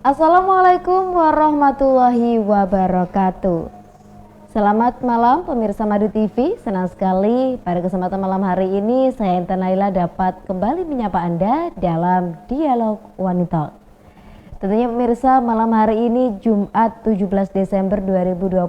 Assalamualaikum warahmatullahi wabarakatuh. Selamat malam pemirsa Madu TV. Senang sekali pada kesempatan malam hari ini saya Intan Naila dapat kembali menyapa Anda dalam Dialog Wanita. Tentunya pemirsa, malam hari ini Jumat 17 Desember 2021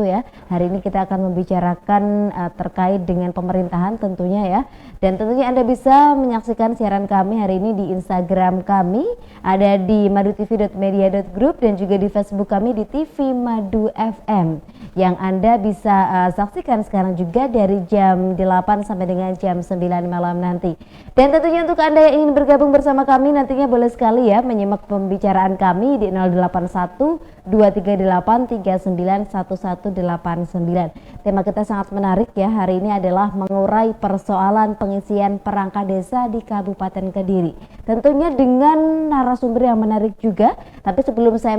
ya. Hari ini kita akan membicarakan terkait dengan pemerintahan tentunya ya. Dan tentunya Anda bisa menyaksikan siaran kami hari ini di Instagram kami, ada di madutv.media.group dan juga di Facebook kami di TV Madu FM. Yang Anda bisa saksikan sekarang juga dari jam 8 sampai dengan jam 9 malam nanti. Dan tentunya untuk Anda yang ingin bergabung bersama kami nantinya boleh sekali ya menyimak pembicaraan kami di 081 238 391189. Tema kita sangat menarik ya, hari ini adalah mengurai persoalan pengisian perangkat desa di Kabupaten Kediri. Tentunya dengan narasumber yang menarik juga, tapi sebelum saya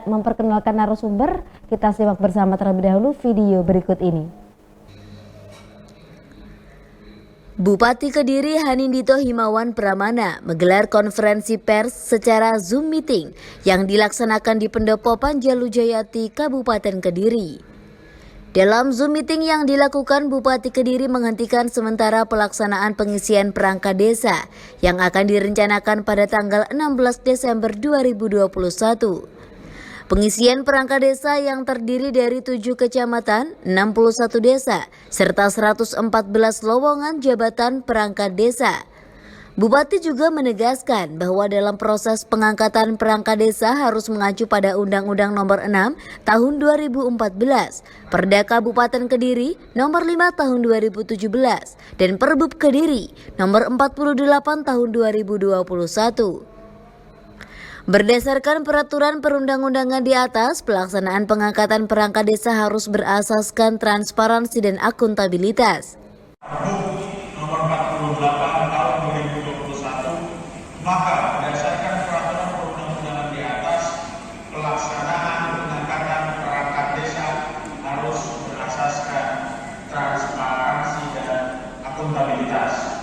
memperkenalkan narasumber, kita simak bersama terlebih dahulu video berikut ini. Bupati Kediri Hanindito Himawan Pramana menggelar konferensi pers secara Zoom meeting yang dilaksanakan di Pendopo Panjalujayati, Kabupaten Kediri. Dalam Zoom meeting yang dilakukan, Bupati Kediri menghentikan sementara pelaksanaan pengisian perangkat desa yang akan direncanakan pada tanggal 16 Desember 2021. Pengisian perangkat desa yang terdiri dari 7 kecamatan, 61 desa, serta 114 lowongan jabatan perangkat desa. Bupati juga menegaskan bahwa dalam proses pengangkatan perangkat desa harus mengacu pada Undang-Undang Nomor 6 Tahun 2014, Perda Kabupaten Kediri Nomor 5 Tahun 2017, dan Perbup Kediri Nomor 48 Tahun 2021. Berdasarkan peraturan perundang-undangan di atas, pelaksanaan pengangkatan perangkat desa harus berasaskan transparansi dan akuntabilitas. Nomor 48 tahun 2021, maka berdasarkan peraturan perundang-undangan di atas, pelaksanaan pengangkatan perangkat desa harus berasaskan transparansi dan akuntabilitas.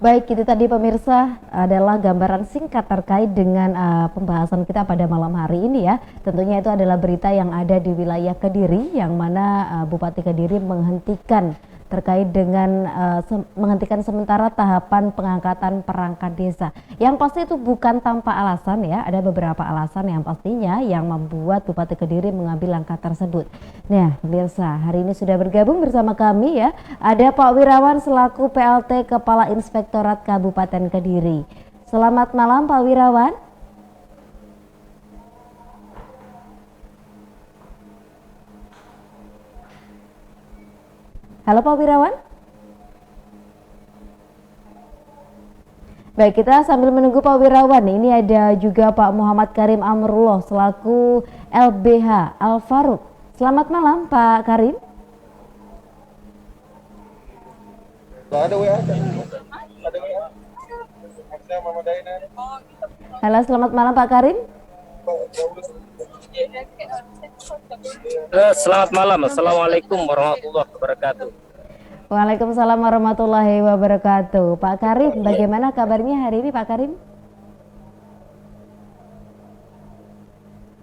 Baik, itu tadi pemirsa adalah gambaran singkat terkait dengan pembahasan kita pada malam hari ini ya. Tentunya itu adalah berita yang ada di wilayah Kediri yang mana Bupati Kediri menghentikan terkait dengan menghentikan sementara tahapan pengangkatan perangkat desa. Yang pasti itu bukan tanpa alasan ya, ada beberapa alasan yang pastinya yang membuat Bupati Kediri mengambil langkah tersebut. Nah pemirsa, hari ini sudah bergabung bersama kami ya, ada Pak Wirawan selaku PLT Kepala Inspektorat Kabupaten Kediri. Selamat malam Pak Wirawan. Halo Pak Wirawan. Baik, kita sambil menunggu Pak Wirawan, ini ada juga Pak Muhammad Karim Amrullah selaku LBH Al Faruq. Selamat malam Pak Karim. Halo, selamat malam Pak Karim. Selamat malam, Assalamualaikum warahmatullahi wabarakatuh. Waalaikumsalam warahmatullahi wabarakatuh. Pak Karim, bagaimana kabarnya hari ini Pak Karim?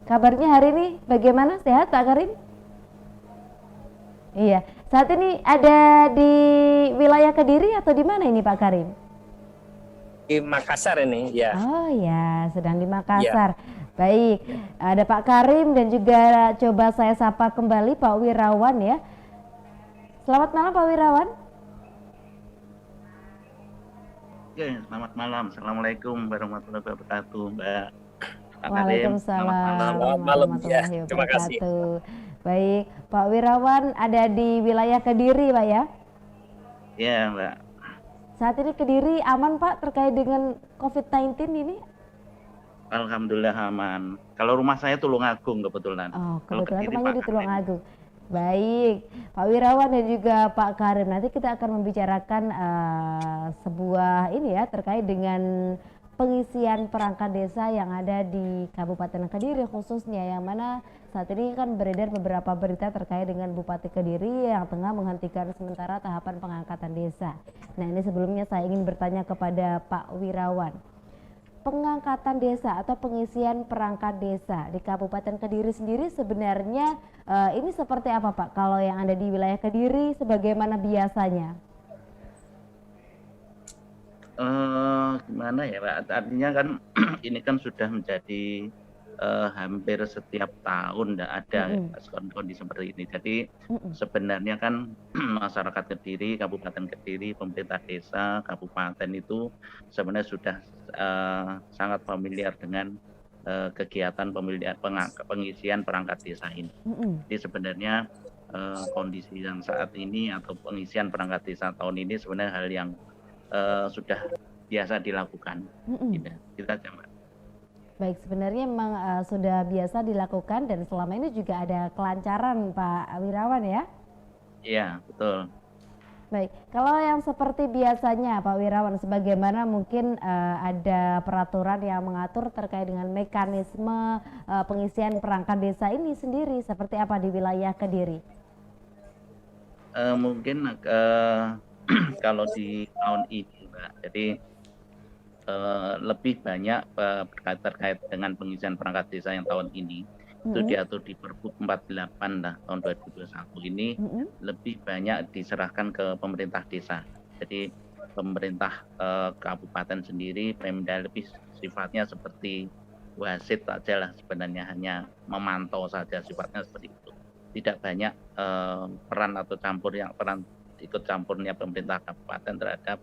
Kabarnya hari ini bagaimana? Sehat Pak Karim? Iya, saat ini ada di wilayah Kediri atau di mana ini Pak Karim? Di Makassar ini ya. Oh ya, sedang di Makassar. Ya. Baik, ada Pak Karim dan juga coba saya sapa kembali Pak Wirawan ya. Selamat malam Pak Wirawan. Oke, selamat malam. Assalamualaikum warahmatullahi wabarakatuh, Mbak. Waalaikumsalam Selamat malam ya. Terima kasih. Baik, Pak Wirawan ada di wilayah Kediri Pak ya? Iya Mbak. Saat ini Kediri aman Pak terkait dengan COVID-19 ini? Alhamdulillah aman. Kalau rumah saya Tulungagung kebetulan. Oh, kebetulan rumahnya di Tulungagung. Baik, Pak Wirawan dan juga Pak Karim. Nanti kita akan membicarakan sebuah ini ya terkait dengan pengisian perangkat desa yang ada di Kabupaten Kediri khususnya, yang mana saat ini kan beredar beberapa berita terkait dengan Bupati Kediri yang tengah menghentikan sementara tahapan pengangkatan desa. Nah ini sebelumnya saya ingin bertanya kepada Pak Wirawan. pengangkatan desa atau pengisian perangkat desa di Kabupaten Kediri sendiri sebenarnya ini seperti apa Pak? Kalau yang ada di wilayah Kediri sebagaimana biasanya? Gimana ya Pak? Artinya kan ini kan sudah menjadi hampir setiap tahun ada kondisi seperti ini. Jadi sebenarnya kan masyarakat Kediri, Kabupaten Kediri, pemerintah desa, kabupaten itu sebenarnya sudah sangat familiar dengan kegiatan pengisian perangkat desa ini. Jadi sebenarnya kondisi yang saat ini atau pengisian perangkat desa tahun ini sebenarnya hal yang sudah biasa dilakukan. Kita coba. Baik, sebenarnya memang sudah biasa dilakukan dan selama ini juga ada kelancaran Pak Wirawan ya? Iya, betul. Baik, kalau yang seperti biasanya Pak Wirawan, sebagaimana mungkin ada peraturan yang mengatur terkait dengan mekanisme pengisian perangkat desa ini sendiri, seperti apa di wilayah Kediri? Mungkin kalau di tahun ini Mbak, jadi lebih banyak terkait dengan pengisian perangkat desa yang tahun ini itu diatur di Pergub 48 tahun 2021 ini lebih banyak diserahkan ke pemerintah desa. Jadi pemerintah kabupaten sendiri, Pemda lebih sifatnya seperti wasit saja lah sebenarnya, hanya memantau saja sifatnya seperti itu. Tidak banyak peran atau peran ikut campurnya pemerintah kabupaten terhadap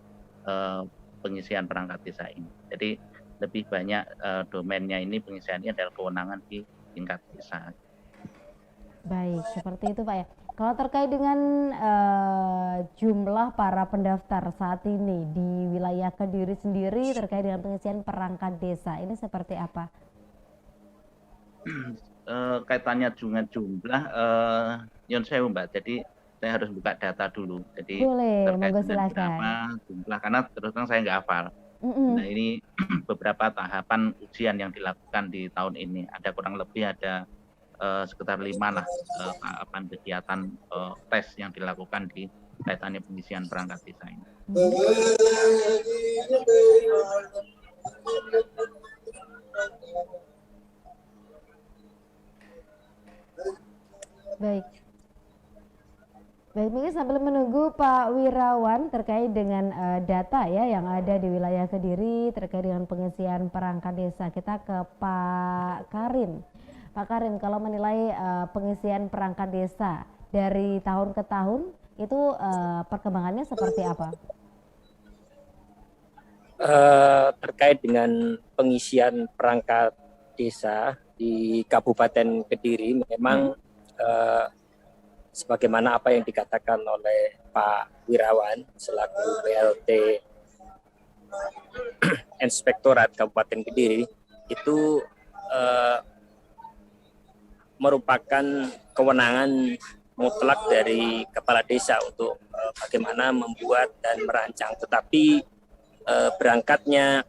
pengisian perangkat desa ini. Jadi lebih banyak domainnya ini pengisiannya adalah kewenangan di tingkat desa. Baik, seperti itu Pak ya. Kalau terkait dengan jumlah para pendaftar saat ini di wilayah Kediri sendiri terkait dengan pengisian perangkat desa, ini seperti apa? Kaitannya dengan jumlah, Yon Sewu Mbak, jadi saya harus buka data dulu. Jadi boleh, terkait monggo dengan silakan. berapa jumlah, karena terus terang saya nggak hafal. Nah ini beberapa tahapan ujian yang dilakukan di tahun ini. Ada kurang lebih ada sekitar 5 lah tahapan kegiatan tes yang dilakukan di kaitannya pengisian perangkat desa ini. Baik. Baik, mungkin sambil menunggu Pak Wirawan terkait dengan data ya yang ada di wilayah Kediri terkait dengan pengisian perangkat desa, kita ke Pak Karim. Pak Karim, kalau menilai pengisian perangkat desa dari tahun ke tahun itu perkembangannya seperti apa? Terkait dengan pengisian perangkat desa di Kabupaten Kediri memang sebagaimana apa yang dikatakan oleh Pak Wirawan selaku PLT Inspektorat Kabupaten Kediri itu merupakan kewenangan mutlak dari kepala desa untuk bagaimana membuat dan merancang. Tetapi berangkatnya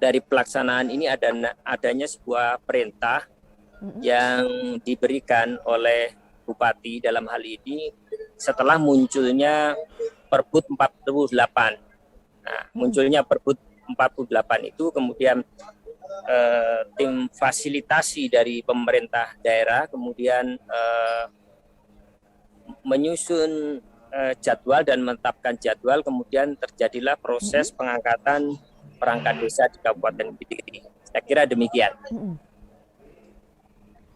dari pelaksanaan ini adanya sebuah perintah yang diberikan oleh Bupati dalam hal ini setelah munculnya Perbud 48. Nah, munculnya Perbud 48 itu kemudian tim fasilitasi dari pemerintah daerah kemudian menyusun jadwal dan menetapkan jadwal, kemudian terjadilah proses pengangkatan perangkat desa di Kabupaten Kediri. Saya kira demikian.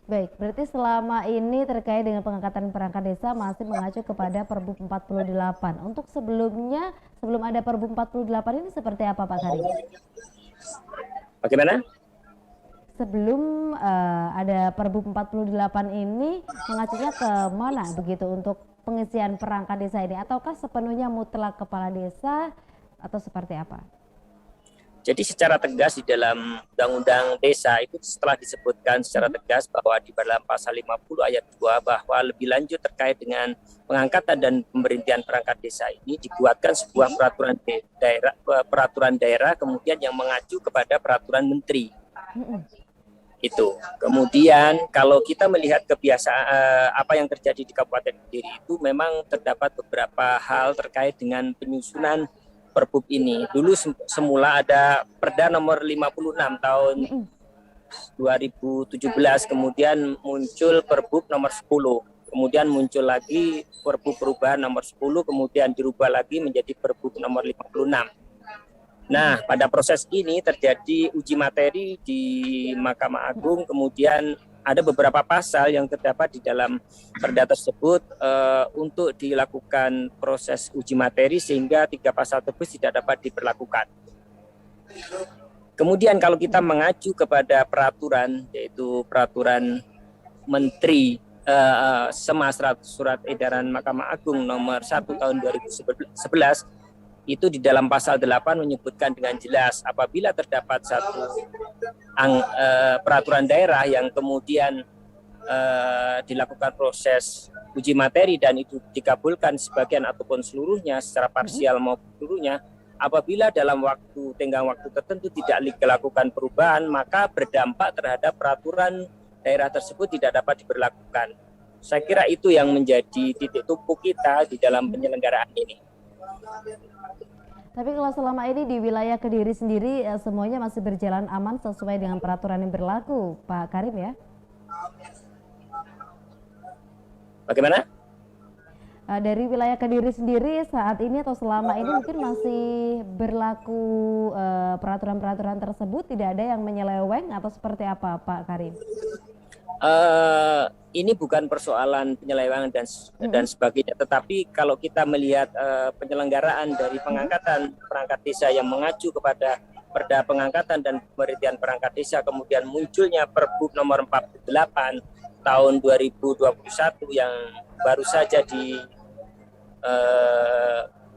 Baik, berarti selama ini terkait dengan pengangkatan perangkat desa masih mengacu kepada Perbu 48. Untuk sebelumnya, sebelum ada Perbu 48 ini seperti apa Pak Karim? Bagaimana? Sebelum ada Perbu 48 ini mengacunya ke mana begitu untuk pengisian perangkat desa ini? Ataukah sepenuhnya mutlak kepala desa atau seperti apa? Jadi secara tegas di dalam Undang-Undang Desa itu setelah disebutkan secara tegas bahwa di dalam pasal 50 ayat 2 bahwa lebih lanjut terkait dengan pengangkatan dan pemberhentian perangkat desa ini dibuatkan sebuah peraturan daerah kemudian yang mengacu kepada peraturan menteri. Itu. Kemudian kalau kita melihat kebiasaan apa yang terjadi di Kabupaten Kediri itu memang terdapat beberapa hal terkait dengan penyusunan Perbup ini. Dulu semula ada Perda nomor 56 tahun 2017, kemudian muncul Perbup nomor 10, kemudian muncul lagi Perbup perubahan nomor 10, kemudian dirubah lagi menjadi Perbup nomor 56. Nah, pada proses ini terjadi uji materi di Mahkamah Agung, kemudian ada beberapa pasal yang terdapat di dalam perda tersebut untuk dilakukan proses uji materi sehingga 3 pasal tersebut tidak dapat diberlakukan. Kemudian kalau kita mengacu kepada peraturan, yaitu peraturan Menteri Surat Edaran Mahkamah Agung nomor 1 tahun 2011, itu di dalam pasal 8 menyebutkan dengan jelas apabila terdapat satu peraturan daerah yang kemudian dilakukan proses uji materi dan itu dikabulkan sebagian ataupun seluruhnya secara parsial maupun seluruhnya, apabila dalam tenggang waktu tertentu tidak dilakukan perubahan, maka berdampak terhadap peraturan daerah tersebut tidak dapat diberlakukan. Saya kira itu yang menjadi titik tumpu kita di dalam penyelenggaraan ini. Tapi kalau selama ini di wilayah Kediri sendiri semuanya masih berjalan aman sesuai dengan peraturan yang berlaku, Pak Karim ya? Bagaimana? Dari wilayah Kediri sendiri saat ini atau selama ini mungkin masih berlaku peraturan-peraturan tersebut, tidak ada yang menyeleweng atau seperti apa, Pak Karim? Ini bukan persoalan penyelewengan dan sebagainya, tetapi kalau kita melihat penyelenggaraan dari pengangkatan perangkat desa yang mengacu kepada Perda Pengangkatan dan Pemberhentian Perangkat Desa, kemudian munculnya Perbup nomor 48 tahun 2021 yang baru saja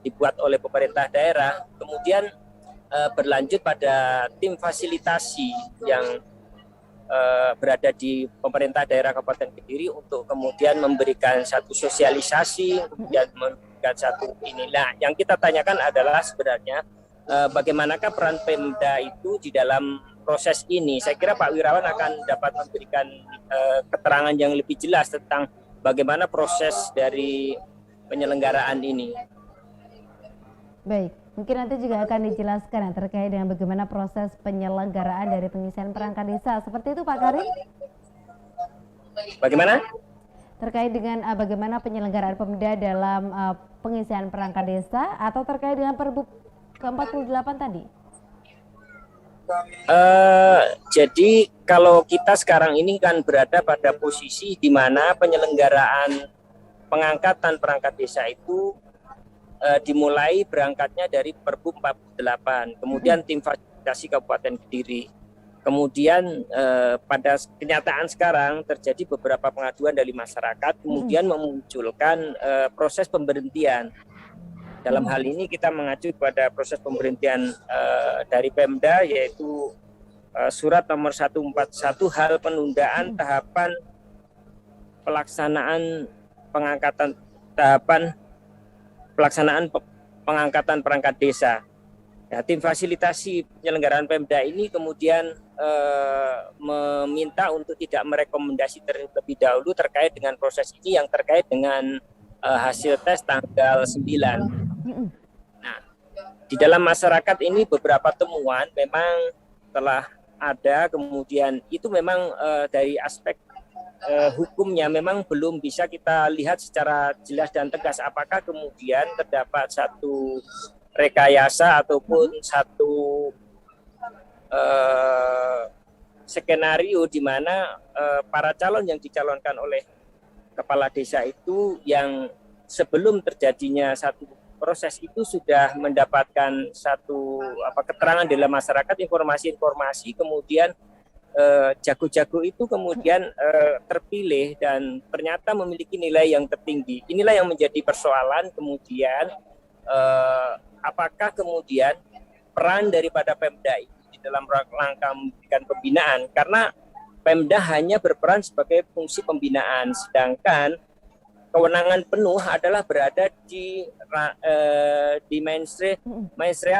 dibuat oleh pemerintah daerah, kemudian berlanjut pada tim fasilitasi yang berada di pemerintah daerah Kabupaten Kediri untuk kemudian memberikan satu sosialisasi, kemudian memberikan satu inilah. Yang kita tanyakan adalah sebenarnya bagaimanakah peran Pemda itu di dalam proses ini. Saya kira Pak Wirawan akan dapat memberikan keterangan yang lebih jelas tentang bagaimana proses dari penyelenggaraan ini. Baik. Mungkin nanti juga akan dijelaskan yang terkait dengan bagaimana proses penyelenggaraan dari pengisian perangkat desa. Seperti itu Pak Karim? Bagaimana? Terkait dengan bagaimana penyelenggaraan Pemda dalam pengisian perangkat desa atau terkait dengan Perbup ke-48 tadi? Jadi kalau kita sekarang ini kan berada pada posisi di mana penyelenggaraan pengangkatan perangkat desa itu dimulai berangkatnya dari Perbup 48, kemudian tim fasilitasi Kabupaten Kediri. Kemudian pada kenyataan sekarang terjadi beberapa pengaduan dari masyarakat, kemudian memunculkan proses pemberhentian. Dalam hal ini kita mengacu pada proses pemberhentian dari Pemda, yaitu surat nomor 141 hal penundaan tahapan pelaksanaan pengangkatan perangkat desa. Ya, tim fasilitasi penyelenggaraan Pemda ini kemudian meminta untuk tidak merekomendasi terlebih dahulu terkait dengan proses ini yang terkait dengan hasil tes tanggal 9. Nah, di dalam masyarakat ini beberapa temuan memang telah ada, kemudian itu memang dari aspek hukumnya memang belum bisa kita lihat secara jelas dan tegas apakah kemudian terdapat satu rekayasa ataupun satu skenario di mana para calon yang dicalonkan oleh kepala desa itu yang sebelum terjadinya satu proses itu sudah mendapatkan satu keterangan dalam masyarakat, informasi-informasi, kemudian jago-jago itu kemudian terpilih dan ternyata memiliki nilai yang tertinggi. Inilah yang menjadi persoalan kemudian apakah kemudian peran daripada Pemda itu di dalam rangka memberikan pembinaan, karena Pemda hanya berperan sebagai fungsi pembinaan, sedangkan kewenangan penuh adalah berada di mainstream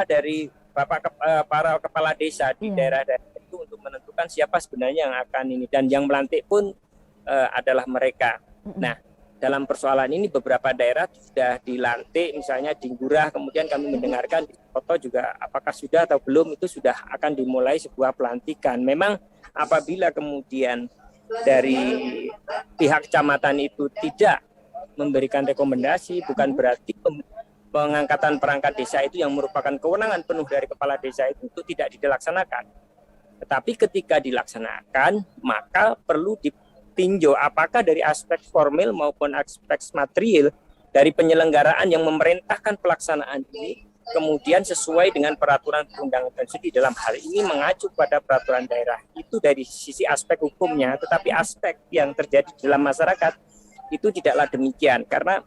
dari para kepala desa di daerah-daerah itu untuk menentukan siapa sebenarnya yang akan ini, dan yang melantik pun adalah mereka. Nah, dalam persoalan ini beberapa daerah sudah dilantik, misalnya di Ngurah, kemudian kami mendengarkan di Soto juga apakah sudah atau belum, itu sudah akan dimulai sebuah pelantikan. Memang apabila kemudian dari pihak kecamatan itu tidak memberikan rekomendasi, bukan berarti pengangkatan perangkat desa itu yang merupakan kewenangan penuh dari kepala desa itu tidak dilaksanakan. Tetapi ketika dilaksanakan, maka perlu ditinjau apakah dari aspek formil maupun aspek material dari penyelenggaraan yang memerintahkan pelaksanaan ini kemudian sesuai dengan peraturan perundang-undangan. Jadi dalam hal ini mengacu pada peraturan daerah. Itu dari sisi aspek hukumnya, tetapi aspek yang terjadi dalam masyarakat itu tidaklah demikian, karena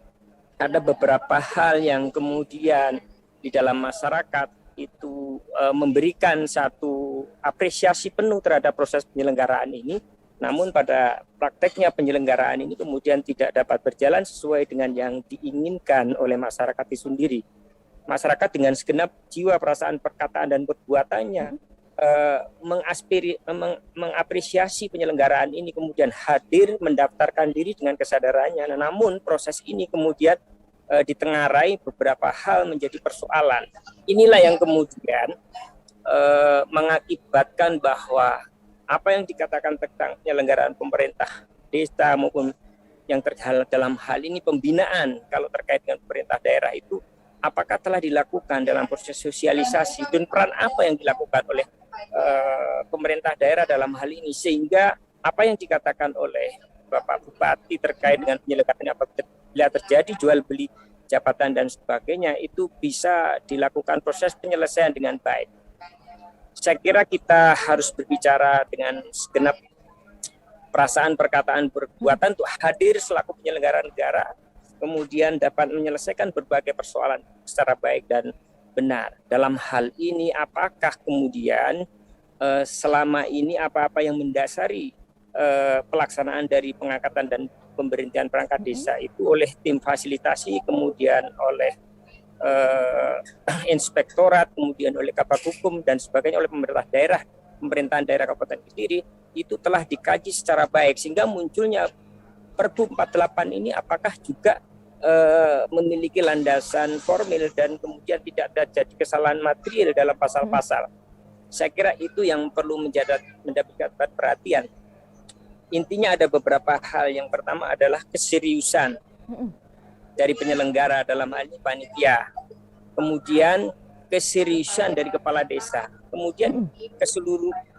ada beberapa hal yang kemudian di dalam masyarakat itu memberikan satu apresiasi penuh terhadap proses penyelenggaraan ini, namun pada prakteknya penyelenggaraan ini kemudian tidak dapat berjalan sesuai dengan yang diinginkan oleh masyarakat itu sendiri. Masyarakat dengan segenap jiwa, perasaan, perkataan, dan perbuatannya mengapresiasi penyelenggaraan ini, kemudian hadir mendaftarkan diri dengan kesadarannya. Namun proses ini kemudian ditengarai beberapa hal menjadi persoalan. Inilah yang kemudian mengakibatkan bahwa apa yang dikatakan tentang penyelenggaraan pemerintah desa maupun yang terjadi dalam hal ini pembinaan kalau terkait dengan pemerintah daerah itu apakah telah dilakukan dalam proses sosialisasi dan peran apa yang dilakukan oleh pemerintah daerah dalam hal ini, sehingga apa yang dikatakan oleh Bapak Bupati terkait dengan penyelenggaraan apabila terjadi jual beli jabatan dan sebagainya itu bisa dilakukan proses penyelesaian dengan baik. Saya kira kita harus berbicara dengan segenap perasaan, perkataan, perbuatan untuk hadir selaku penyelenggara negara, kemudian dapat menyelesaikan berbagai persoalan secara baik dan benar. Dalam hal ini apakah kemudian selama ini apa-apa yang mendasari pelaksanaan dari pengangkatan dan pemberhentian perangkat desa itu oleh tim fasilitasi, kemudian oleh inspektorat, kemudian oleh Kabag Hukum dan sebagainya, oleh pemerintah daerah, pemerintahan daerah Kabupaten Kediri itu telah dikaji secara baik sehingga munculnya Perpu 48 ini apakah juga memiliki landasan formil dan kemudian tidak ada jadi kesalahan material dalam pasal-pasal. Saya kira itu yang perlu mendapatkan perhatian. Intinya ada beberapa hal. Yang pertama adalah keseriusan dari penyelenggara dalam hal ini panitia. Kemudian keseriusan dari kepala desa. Kemudian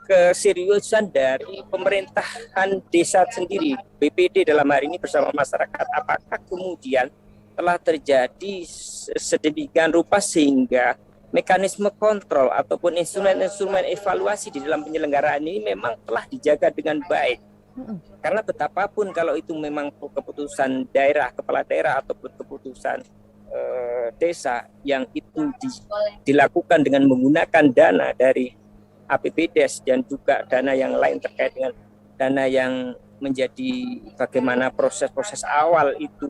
keseriusan dari pemerintahan desa sendiri, BPD dalam hari ini bersama masyarakat. Apakah kemudian telah terjadi sedemikian rupa sehingga mekanisme kontrol ataupun instrumen-instrumen evaluasi di dalam penyelenggaraan ini memang telah dijaga dengan baik. Karena betapapun kalau itu memang keputusan daerah, kepala daerah ataupun keputusan desa yang itu dilakukan dengan menggunakan dana dari APBDes dan juga dana yang lain terkait dengan dana yang menjadi bagaimana proses-proses awal itu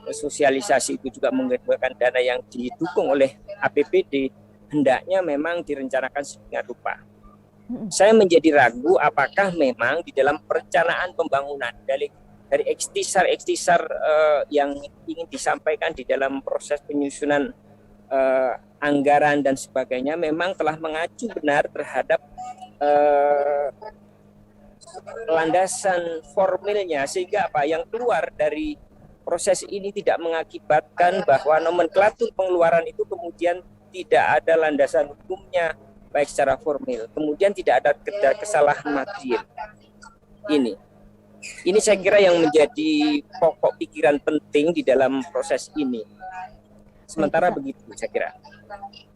sosialisasi itu juga menggunakan dana yang didukung oleh APBD, hendaknya memang direncanakan sedemikian rupa. Saya menjadi ragu apakah memang di dalam perencanaan pembangunan dari ikhtisar yang ingin disampaikan di dalam proses penyusunan anggaran dan sebagainya memang telah mengacu benar terhadap landasan formilnya, sehingga apa yang keluar dari proses ini tidak mengakibatkan bahwa nomenklatur pengeluaran itu kemudian tidak ada landasan hukumnya baik secara formil, kemudian tidak ada kesalahan material. Ini saya kira yang menjadi pokok pikiran penting di dalam proses ini. Sementara begitu saya kira.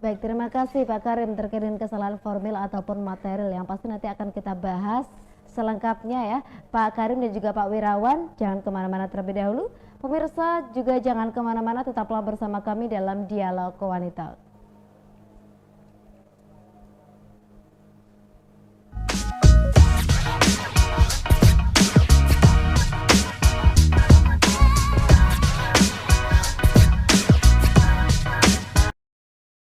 Baik, terima kasih Pak Karim terkait dengan kesalahan formil ataupun material yang pasti nanti akan kita bahas selengkapnya ya Pak Karim dan juga Pak Wirawan. Jangan kemana-mana terlebih dahulu. Pemirsa juga jangan kemana-mana, tetaplah bersama kami dalam Dialog Wanita.